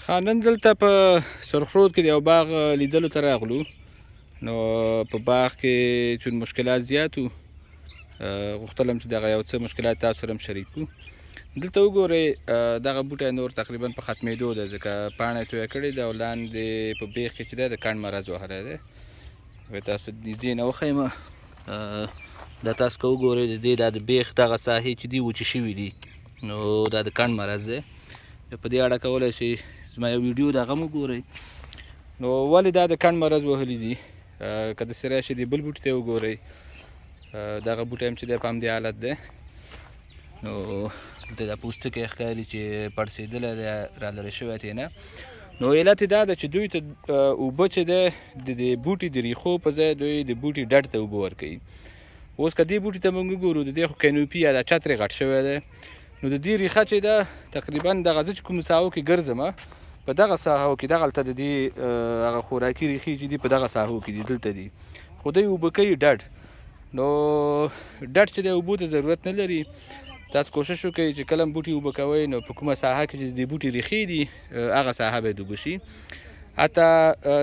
نن دلته په سرخرود کې د یو باغ لیدلو ته راغلو. نو په باغ کې چون مشکلات زیات وو، غوښتلم چې دغه یو څه مشکلات تاسو سره هم شریک کړو. دلته وګورئ، دغه بوټی نور تقریبا په ختمېدو ده، ځکه پاڼه یې تویه کړې ده او لاندې په بیخ کې چې دی د کنډ مرض وهلی دی. تاسو نږدې نه وښیم، دا تاسو که وګورئ د دې دا د بیخ دغه ساحې چې دي وچې شوي دي، نو دا د کنډ مرض دی. په دې اړه کولی شئ زما یو ویډیو د هغه هم وګورئ. نو ولې دا د کنډ مرض وهلي دي؟ که داسې راشئ دې بل بوټي ته وګورئ، دغه بوټی هم چې دی په همدې حالت دی. نو دلته دا پوستکی ښکاري چې پړسېدلی دی، رالرې شوی دی نه. نو علت یې دا ده چې دوی ته اوبه چې دی د دې بوټي د ریښو په ځای دوی د بوټي ډډ ته اوبه ورکوي. اوس که دې بوټي ته موږ وګورو، د دې خو کینوپي یا دا چت ترې غټ شوی دی. نو د دې ریښه چې ده تقریبا دغه زه چې کوم ساحو کې ګرځم، په دغه ساحو کې دغلته د دې هغه خوراکي ریښې چې دي په دغه ساحو کې دي، دلته دي، خو دوی اوبه کوي ډډ. نو ډډ چې دی اوبو ته ضرورت نه لري. تاسو کوشش وکړئ چې کله هم بوټي اوبه کوئ، نو په کومه ساحه کې چې د بوټي ریښې دي هغه ساحه باید اوبه شي. حتی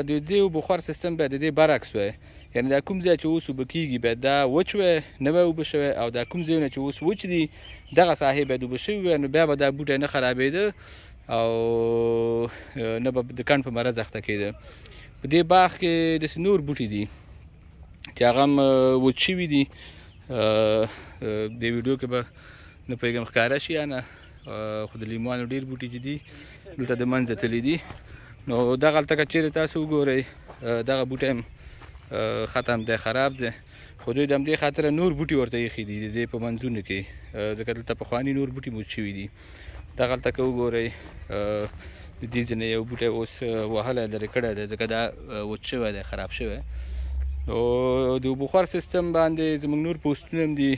د دې اوبه خور سیستم باید د دې برعکس وی، یعنې دا کوم ځای چې اوس اوبه کېږي باید دا وچ وی، نه به اوبه شوی، او دا کوم ځایونه چې اوس وچ دي دغه ساحې باید اوبه شوي وی. نو بیا به دا بوټی نه خرابېده او نه به د کنډ په مرض اخته کېده. په دې باغ کې داسې نور بوټي دي چې هغه هم وچ شوي دي. دې ویډیو کې به نه پوهېږم ښکاره شي یا نه، خو د لیموانو ډېر بوټي چې دي دلته د منځه تللي دي. نو دغلته که چېرې تاسو وګورئ، دغه بوټی هم ختم دی، خراب دی، خو دوی د همدې خاطره نور بوټي ورته ایښي دي د دې په منځونو کې، ځکه دلته پخواني نور بوټي موج شوي دي. دغلته که وګورئ، د دې ځینې یو بوټی اوس وهلی لرې کړی دی، ځکه دا وچ شوی دی، خراب شوی. نو د اوبو خور سیستم باندې زموږ نور پوسټونه هم دي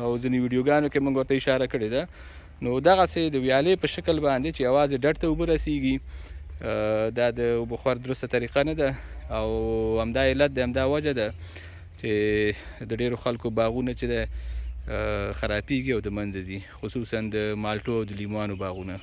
او ځینې ویډیوګانو کې موږ ورته اشاره کړې ده. نو دغسې د ویالې په شکل باندې چې یوازې ډډ ته اوبه رسیږي، دا د اوبو خور درسته طریقه نه ده، او همدا علت دی، همدا وجه ده چې د ډېرو خلکو باغونه چې دی خرابېږي او د منځه ځي، خصوصا د مالټو او د لیموانو باغونه.